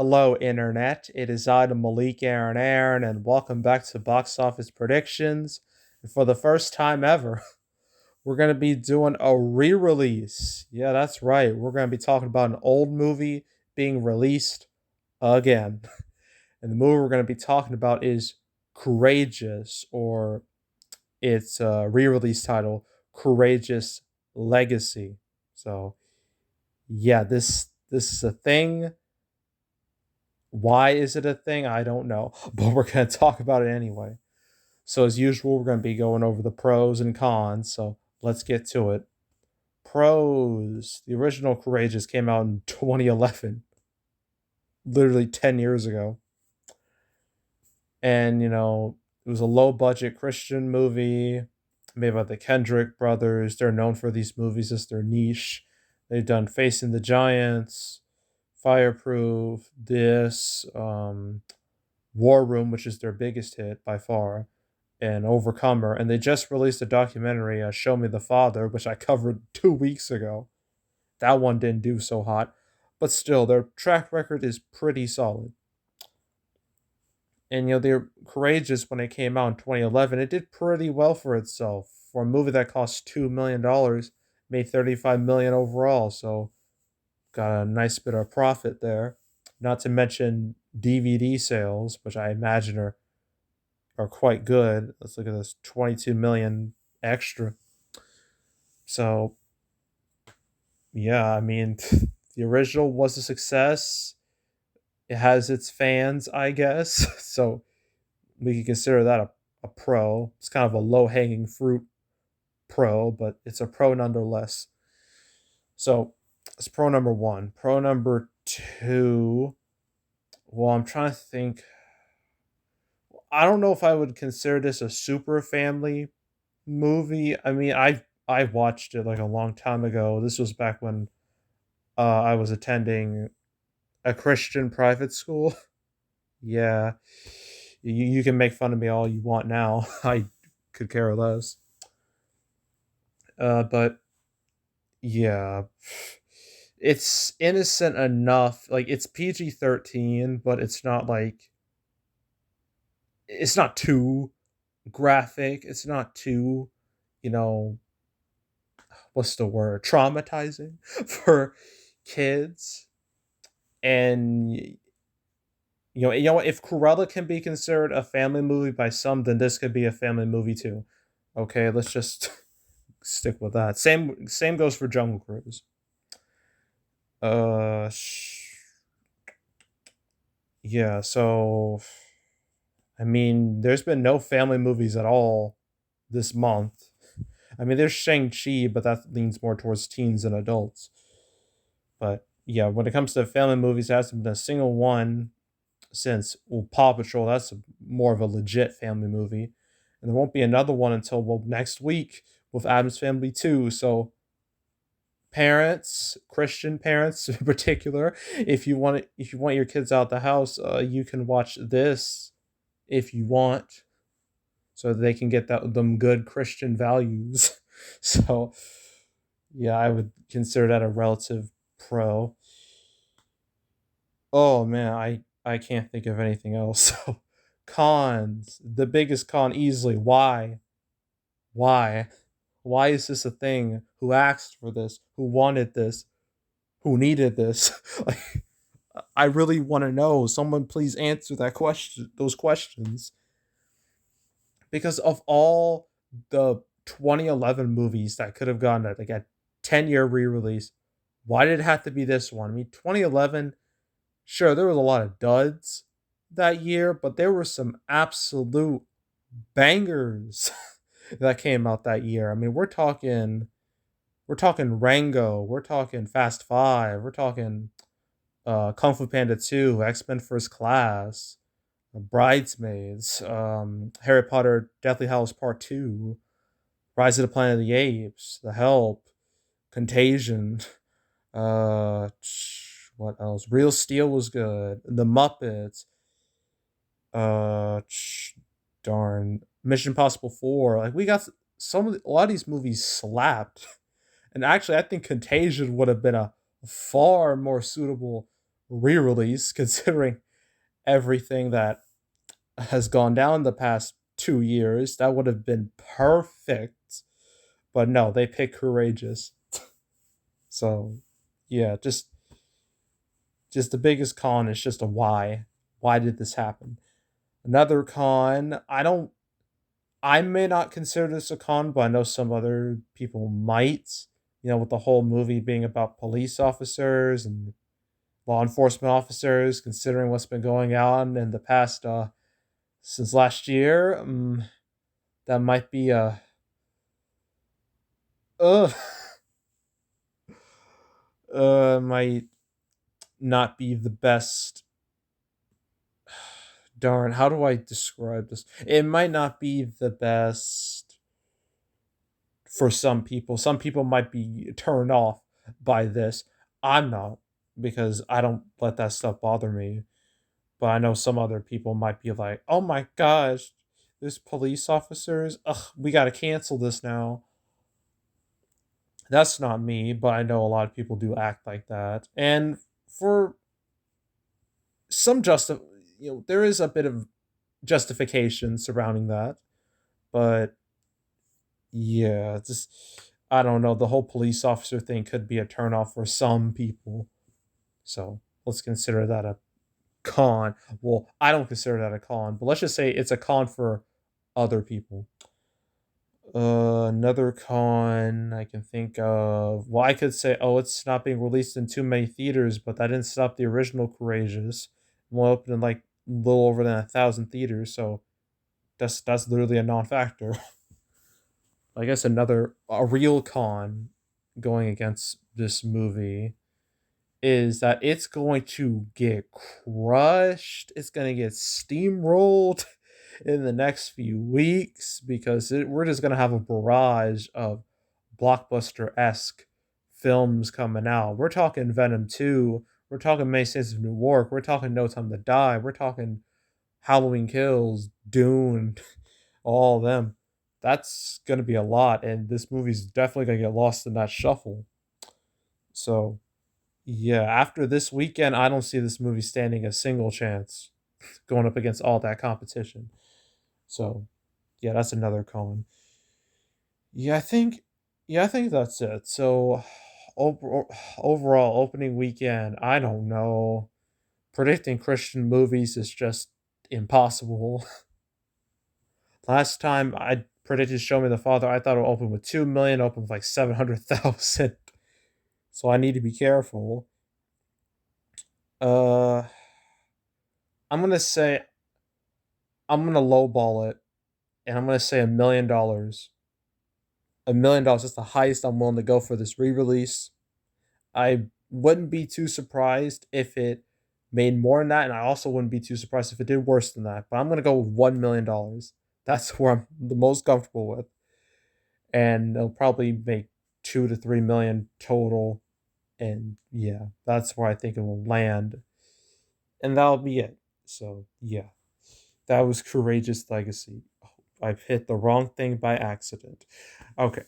Hello, Internet. It is I, the Malik Aaron, and welcome back to Box Office Predictions. And for the first time ever, we're going to be doing a re release. Yeah, that's right. We're going to be talking about an old movie being released again. And the movie we're going to be talking about is Courageous, or its re release title, Courageous Legacy. So, yeah, this is a thing. Why is it a thing? I don't know, but we're going to talk about it anyway. So, as usual, we're going to be going over the pros and cons. So, let's get to it. Pros: the original Courageous came out in 2011, literally 10 years ago. And, it was a low budget Christian movie made by the Kendrick brothers. They're known for these movies as their niche. They've done Facing the Giants, Fireproof, War Room, which is their biggest hit by far, and Overcomer. And they just released a documentary, Show Me the Father, which I covered 2 weeks ago. That one didn't do so hot, but still, their track record is pretty solid. And they're courageous when it came out in 2011. It did pretty well for itself for a movie that cost $2 million, made 35 million overall. So got a nice bit of profit there. Not to mention DVD sales, which I imagine are quite good. Let's look at this: 22 million extra. So yeah, I mean, the original was a success. It has its fans, I guess. So we can consider that a pro. It's kind of a low hanging fruit pro, but it's a pro nonetheless. So it's pro number one. Pro number two. Well, I'm trying to think. I don't know if I would consider this a super family movie. I mean, I watched it like a long time ago. This was back when I was attending a Christian private school. Yeah, you can make fun of me all you want now. I could care less. But yeah, it's innocent enough. Like it's PG-13, but it's not too graphic. It's not too, you know, what's the word? Traumatizing for kids. And what? If Cruella can be considered a family movie by some, then this could be a family movie too. Okay, let's just stick with that. Same goes for Jungle Cruise. Uh, yeah. So I mean, there's been no family movies at all this month. I mean, there's Shang Chi, but that leans more towards teens and adults. But yeah, when it comes to family movies, there hasn't been a single one since Paw Patrol. That's more of a legit family movie, and there won't be another one until next week with Adam's Family 2. So parents, Christian parents in particular, if you want your kids out the house, you can watch this if you want, so they can get them good Christian values. So yeah, I would consider that a relative pro. Oh man, I can't think of anything else. So cons, the biggest con easily. Why? Why is this a thing? Who asked for this? Who wanted this? Who needed this? Like, I really want to know. Someone please answer those questions. Because of all the 2011 movies that could have gone like a 10-year re-release, why did it have to be this one? I mean, 2011, sure, there was a lot of duds that year, but there were some absolute bangers that came out that year. I mean, we're talking Rango, we're talking Fast Five, we're talking Kung Fu Panda 2, X Men First Class, Bridesmaids, Harry Potter Deathly Hallows Part 2, Rise of the Planet of the Apes, The Help, Contagion, what else? Real Steel was good. The Muppets, uh, darn, Mission Impossible 4. Like we got a lot of these movies slapped. And actually, I think Contagion would have been a far more suitable re-release, considering everything that has gone down the past 2 years. That would have been perfect. But no, they pick Courageous. So yeah, just the biggest con is just a why. Why did this happen? Another con, I may not consider this a con, but I know some other people might. With the whole movie being about police officers and law enforcement officers, considering what's been going on in the past since last year, that might be a uh, might not be the best. Darn, how do I describe this? It might not be the best for some people. Some people might be turned off by this. I'm not, because I don't let that stuff bother me. But I know some other people might be like, "Oh my gosh, there's police officers. Ugh, we got to cancel this now." That's not me, but I know a lot of people do act like that. And for some there is a bit of justification surrounding that. But yeah, just I don't know. The whole police officer thing could be a turnoff for some people. So let's consider that a con. Well, I don't consider that a con, but let's just say it's a con for other people. Another con I can think of. Well, I could say, oh, it's not being released in too many theaters, but that didn't stop the original Courageous. One opened in like a little over than 1,000 theaters, so that's literally a non-factor. I guess another a real con going against this movie is that it's going to get crushed. It's going to get steamrolled in the next few weeks because we're just going to have a barrage of blockbuster esque films coming out. We're talking Venom 2. We're talking May Saints of Newark. We're talking No Time to Die. We're talking Halloween Kills, Dune, all of them. That's going to be a lot. And this movie's definitely going to get lost in that shuffle. So yeah, after this weekend, I don't see this movie standing a single chance going up against all that competition. So, yeah, that's another con. Yeah, I think, yeah, I think that's it. So, overall opening weekend, I don't know. Predicting Christian movies is just impossible. Last time I predicted Show Me the Father, I thought it would open with 2 million, open with like 700,000. So I need to be careful. Uh, I'm gonna say I'm gonna lowball it, and I'm gonna say $1 million. $1 million is the highest I'm willing to go for this re-release. I wouldn't be too surprised if it made more than that, and I also wouldn't be too surprised if it did worse than that. But I'm gonna go with $1 million. That's where I'm the most comfortable with, and it'll probably make 2 to 3 million total. And yeah, that's where I think it will land, and that'll be it. So yeah, that was Courageous Legacy. I've hit the wrong thing by accident. Okay,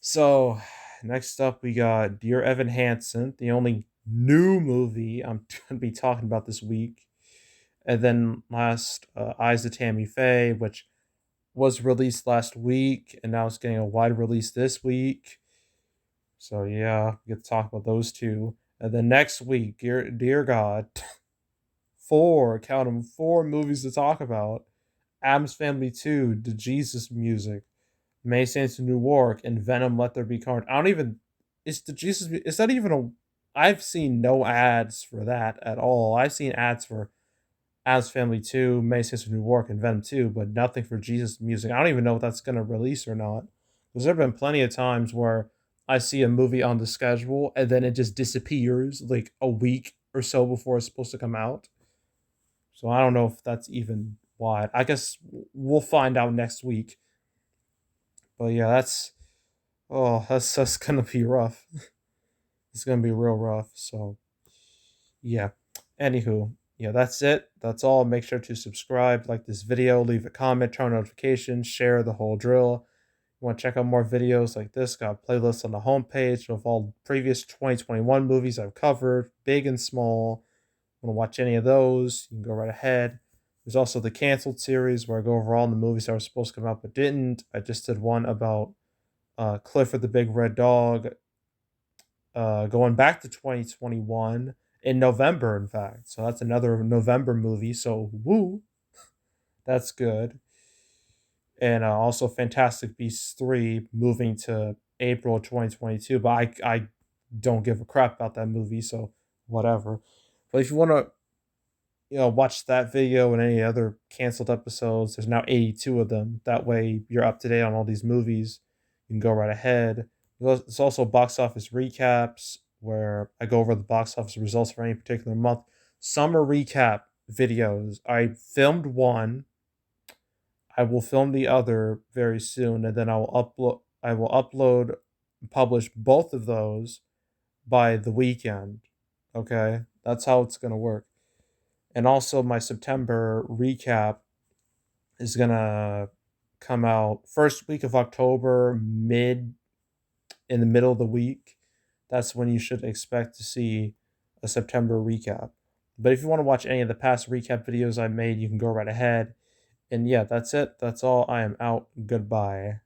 so next up we got Dear Evan Hansen, the only new movie I'm going to be talking about this week. And then last, Eyes of Tammy Faye, which was released last week, and now it's getting a wide release this week. So yeah, we get to talk about those two. And then next week, dear God, count them, 4 movies to talk about. Addams Family 2, The Jesus Music, May Saints of Newark, and Venom Let There Be Carnage. I don't even is that even a I've seen no ads for that at all. I've seen ads for Addams Family 2, May Saints of Newark, and Venom 2, but nothing for Jesus Music. I don't even know if that's gonna release or not. Because there have been plenty of times where I see a movie on the schedule and then it just disappears like a week or so before it's supposed to come out. So I don't know if that's even why. I guess we'll find out next week. But yeah, that's gonna be rough. It's gonna be real rough. So yeah. Anywho, yeah, that's it. That's all. Make sure to subscribe, like this video, leave a comment, turn on notifications, share the whole drill. Want to check out more videos like this? Got a playlist on the homepage of all previous 2021 movies I've covered, big and small. Want to watch any of those? You can go right ahead. There's also the canceled series where I go over all the movies that were supposed to come out but didn't. I just did one about Clifford the Big Red Dog, going back to 2021 in November, in fact. So that's another November movie. So woo, that's good. And also Fantastic Beasts 3 moving to April 2022. But I don't give a crap about that movie, so whatever. But if you want to watch that video and any other canceled episodes, there's now 82 of them. That way you're up to date on all these movies. You can go right ahead. There's also box office recaps where I go over the box office results for any particular month. Summer recap videos. I filmed one. I will film the other very soon, and then I will upload, publish both of those by the weekend. Okay, that's how it's gonna work. And also, my September recap is gonna come out first week of October, in the middle of the week. That's when you should expect to see a September recap. But if you want to watch any of the past recap videos I made, you can go right ahead. And yeah, that's it. That's all. I am out. Goodbye.